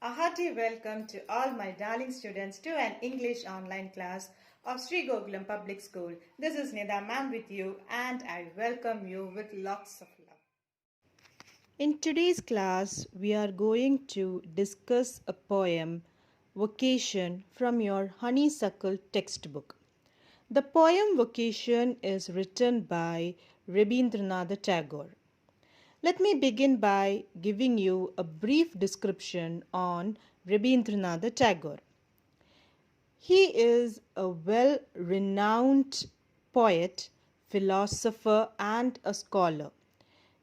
A hearty welcome to all my darling students to an English online class of Sri Gokulam Public School. This is Nida ma'am with you and I welcome you with lots of love. In today's class, we are going to discuss a poem, Vocation, from your Honeysuckle textbook. The poem Vocation is written by Rabindranath Tagore. Let me begin by giving you a brief description on Rabindranath Tagore. He is a well renowned poet, philosopher, and a scholar.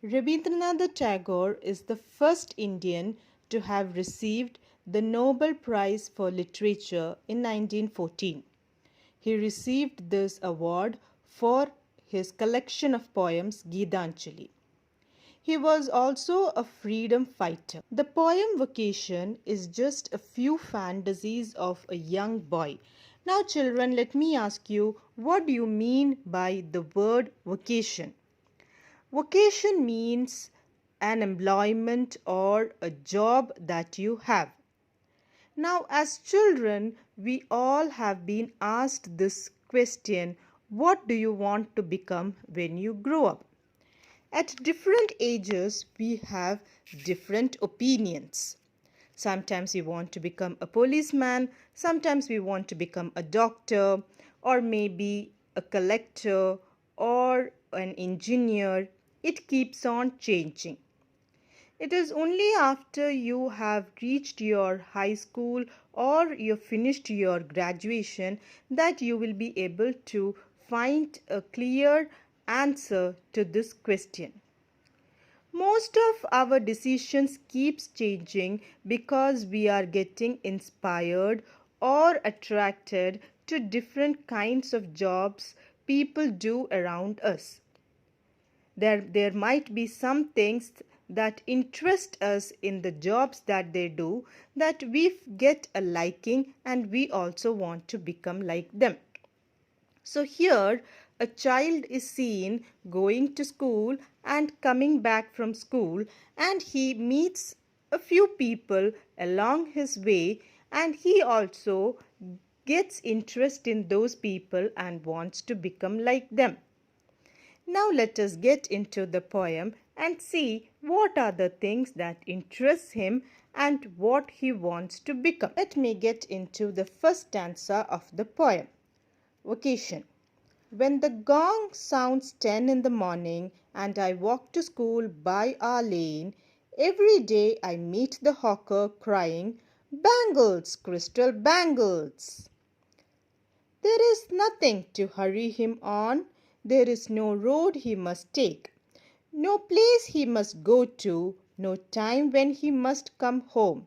Rabindranath Tagore is the first Indian to have received the Nobel Prize for Literature in 1914. He received this award for his collection of poems Geetanjali. He was also a freedom fighter. The poem Vocation is just a few fantasies of a young boy. Now, children, let me ask you, what do you mean by the word vocation? Vocation means an employment or a job that you have. Now, as children, we all have been asked this question, what do you want to become when you grow up? At different ages, we have different opinions. Sometimes we want to become a policeman, sometimes we want to become a doctor, or maybe a collector or an engineer. It keeps on changing. It is only after you have reached your high school or you finished your graduation that you will be able to find a clear answer to this question. Most of our decisions keeps changing because we are getting inspired or attracted to different kinds of jobs people do around us. There might be some things that interest us in the jobs that they do that we get a liking and we also want to become like them. So here a child is seen going to school and coming back from school, and he meets a few people along his way, and he also gets interest in those people and wants to become like them. Now let us get into the poem and see what are the things that interest him and what he wants to become. Let me get into the first stanza of the poem. Vocation. When the gong sounds 10 in the morning and I walk to school by our lane, every day I meet the hawker crying, "Bangles, crystal bangles." There is nothing to hurry him on. There is no road he must take, no place he must go to, no time when he must come home.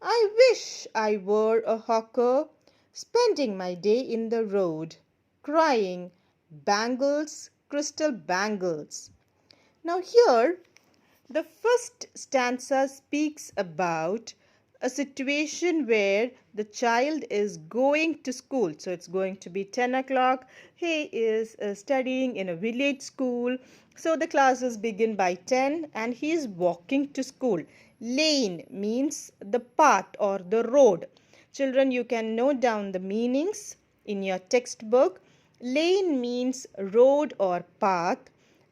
I wish I were a hawker, spending my day in the road, crying, "Bangles, crystal bangles." Now here, the first stanza speaks about a situation where the child is going to school. So it's going to be 10 o'clock. He is studying in a village school. So the classes begin by 10 and he is walking to school. Lane means the path or the road. Children, you can note down the meanings in your textbook. Lane means road or path.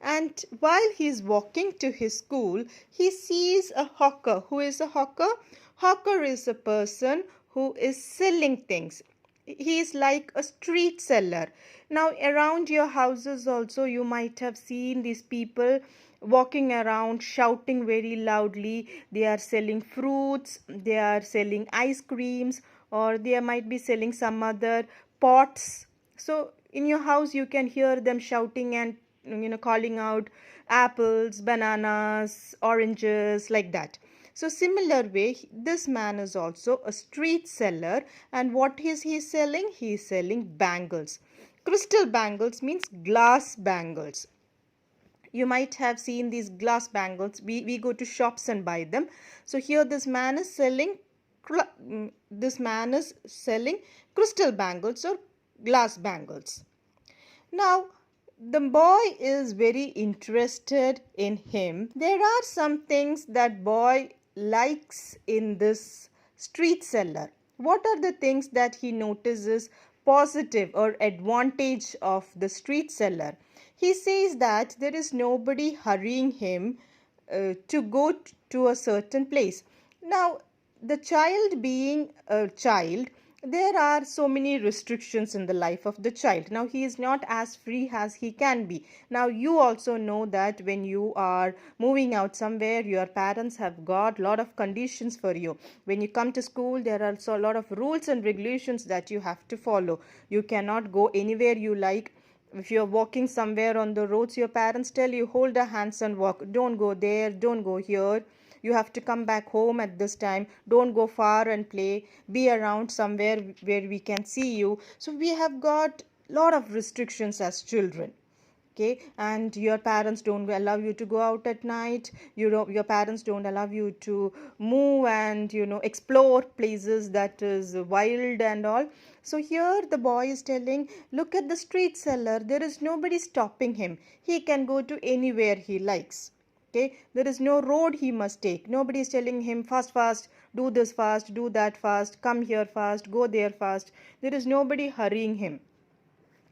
And while he is walking to his school, he sees a hawker. Who is a hawker? Hawker is a person who is selling things. He is like a street seller. Now around your houses also you might have seen these people walking around shouting very loudly. They are selling fruits, they are selling ice creams, or they might be selling some other pots. So in your house you can hear them shouting and calling out apples, bananas, oranges, like that. So similar way, this man is also a street seller, and what is he selling? He is selling bangles. Crystal bangles means glass bangles. You might have seen these glass bangles. We go to shops and buy them. So here this man is selling crystal bangles or glass bangles. Now the boy is very interested in him. There are some things that boy likes in this street seller? What are the things that he notices positive or advantage of the street seller? He says that there is nobody hurrying him to go to a certain place. Now, the child being a child, there are so many restrictions in the life of the child. Now, he is not as free as he can be. Now, you also know that when you are moving out somewhere, your parents have got a lot of conditions for you. When you come to school, there are also a lot of rules and regulations that you have to follow. You cannot go anywhere you like. If you're walking somewhere on the roads, your parents tell you, hold the hands and walk. Don't go there, don't go here. You have to come back home at this time. Don't go far and play. Be around somewhere where we can see you. So we have got a lot of restrictions as children. Okay, and your parents don't allow you to go out at night. Your parents don't allow you to move and explore places that is wild and all. So here the boy is telling, look at the street seller, there is nobody stopping him. He can go to anywhere he likes. Okay, there is no road he must take. Nobody is telling him fast, fast, do this fast, do that fast, come here fast, go there fast. There is nobody hurrying him.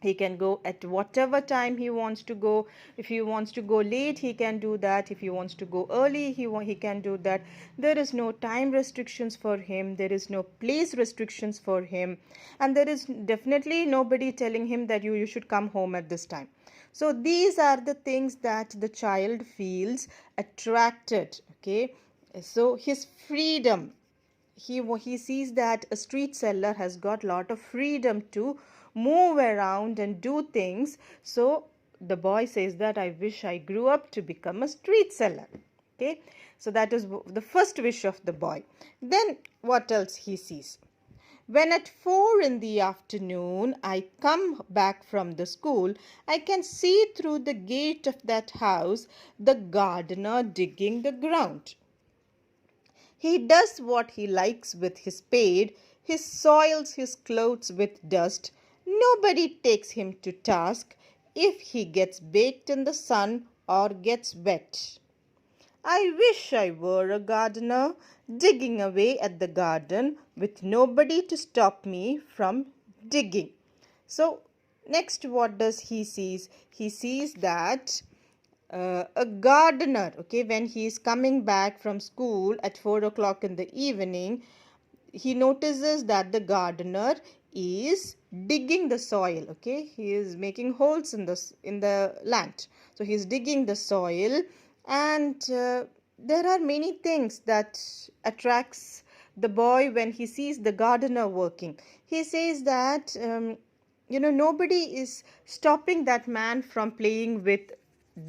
He can go at whatever time he wants to go. If he wants to go late, he can do that. If he wants to go early, he can do that. There is no time restrictions for him. There is no place restrictions for him. And there is definitely nobody telling him that you should come home at this time. So these are the things that the child feels attracted. Okay, so his freedom, he sees that a street seller has got lot of freedom to move around and do things. So the boy says that I wish I grew up to become a street seller. Okay, so that is the first wish of the boy. Then what else he sees? When at 4 in the afternoon I come back from the school, I can see through the gate of that house the gardener digging the ground. He does what he likes with his spade. He soils his clothes with dust. Nobody takes him to task if he gets baked in the sun or gets wet. I wish I were a gardener, digging away at the garden with nobody to stop me from digging. So, next, what does he sees? He sees that a gardener, okay, when he is coming back from school at 4 o'clock in the evening, he notices that the gardener is digging the soil. Okay, he is making holes in the land. So he is digging the soil, and there are many things that attracts the boy when he sees the gardener working. He says that nobody is stopping that man from playing with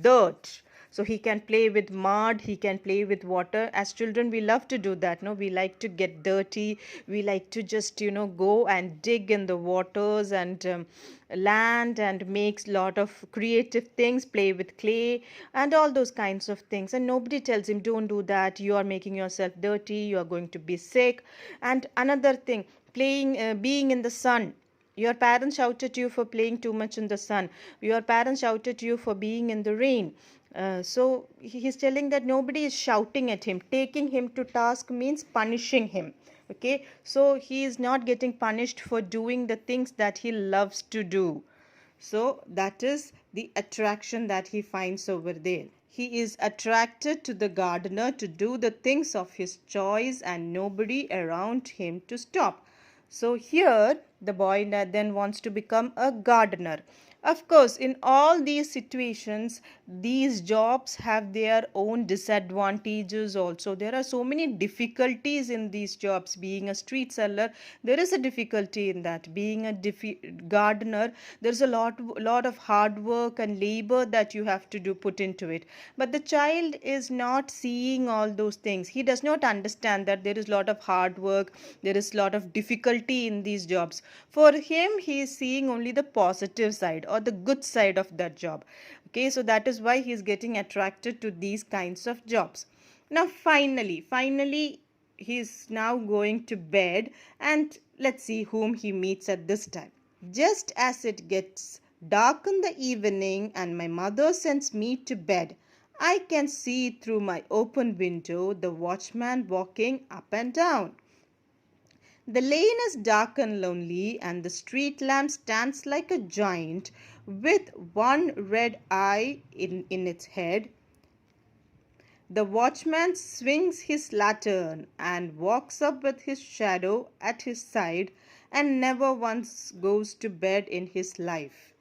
dirt. So he can play with mud, he can play with water. As children, we love to do that. No, we like to get dirty. We like to just go and dig in the waters and land and makes lot of creative things, play with clay and all those kinds of things. And nobody tells him, don't do that. You are making yourself dirty. You are going to be sick. And another thing, playing, being in the sun. Your parents shout at you for playing too much in the sun. Your parents shout at you for being in the rain. So he's telling that nobody is shouting at him. Taking him to task means punishing him. Okay, so he is not getting punished for doing the things that he loves to do. So that is the attraction that he finds over there. He is attracted to the gardener to do the things of his choice and nobody around him to stop. So here the boy then wants to become a gardener. Of course, in all these situations, these jobs have their own disadvantages also. There are so many difficulties in these jobs. Being a street seller, there is a difficulty in that. Being a gardener, there's a lot of hard work and labor that you have to put into it. But the child is not seeing all those things. He does not understand that there is a lot of hard work, there is a lot of difficulty in these jobs. For him, he is seeing only the positive side or the good side of that job. Okay, so that is why he is getting attracted to these kinds of jobs. Now finally he is now going to bed, and let's see whom he meets at this time. Just as it gets dark in the evening and my mother sends me to bed, I can see through my open window the watchman walking up and down. The lane is dark and lonely, and the street lamp stands like a giant with one red eye in its head. The watchman swings his lantern and walks up with his shadow at his side and never once goes to bed in his life.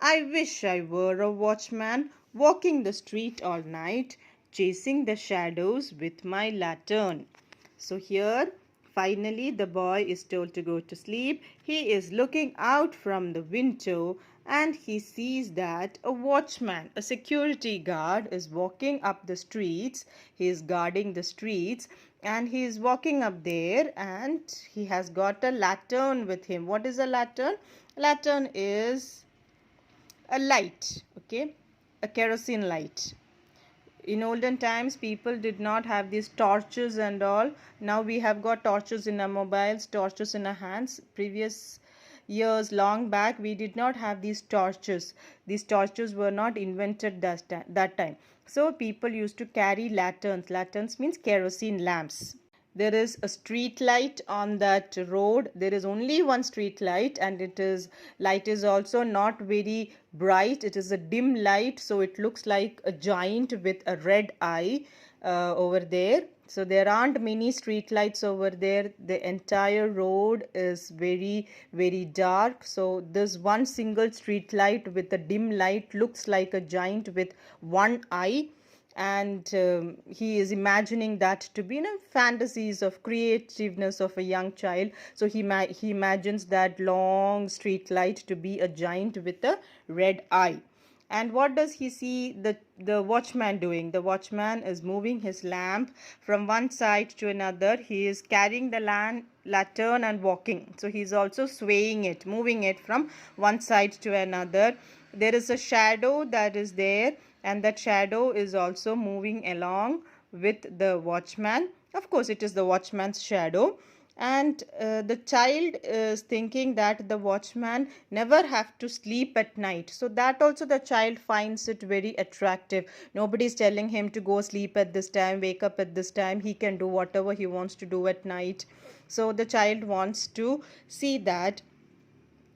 I wish I were a watchman walking the street all night, chasing the shadows with my lantern. So here, finally, the boy is told to go to sleep. He is looking out from the window and he sees that a watchman, a security guard, is walking up the streets. He is guarding the streets and he is walking up there and he has got a lantern with him. What is a lantern? Lantern is a light, okay, a kerosene light. In olden times people did not have these torches and all. Now we have got torches in our mobiles, torches in our hands. Previous years long back we did not have these torches. These torches were not invented that time. So people used to carry lanterns. Lanterns means kerosene lamps. There is a street light on that road. There is only one street light and light is also not very bright. It is a dim light, so it looks like a giant with a red eye over there. So there aren't many street lights over there. The entire road is very dark. So this one single street light with a dim light looks like a giant with one eye, and he is imagining that to be fantasies of creativeness of a young child. So he imagines that long street light to be a giant with a red eye. And what does he see the watchman doing? The watchman is moving his lamp from one side to another. He is carrying the lantern and walking. So he's also swaying it, moving it from one side to another. There is a shadow that is there, and that shadow is also moving along with the watchman. Of course, it is the watchman's shadow. And the child is thinking that the watchman never have to sleep at night, so that also the child finds it very attractive. Nobody is telling him to go sleep at this time, wake up at this time. He can do whatever he wants to do at night. So the child wants to see that.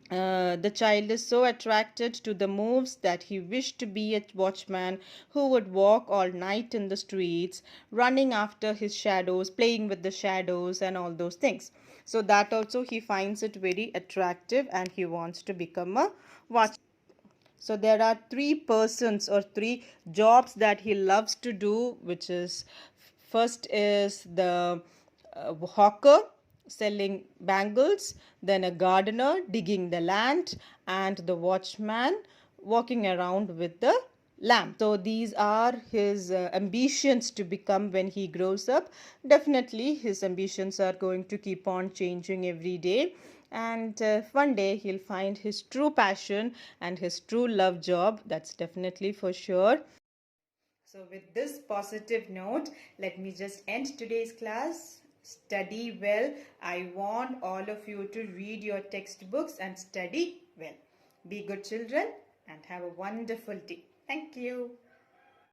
The child is so attracted to the moves that he wished to be a watchman who would walk all night in the streets, running after his shadows, playing with the shadows, and all those things. So, that also he finds it very attractive and he wants to become a watchman. So there are three persons or three jobs that he loves to do, which is first is the hawker selling bangles, then a gardener digging the land, and the watchman walking around with the lamp. So these are his ambitions to become when he grows up. Definitely his ambitions are going to keep on changing every day, and one day he'll find his true passion and his true love job. That's definitely for sure. So with this positive note, let me just end today's class. Study well. I want all of you to read your textbooks and study well. Be good children and have a wonderful day. Thank you.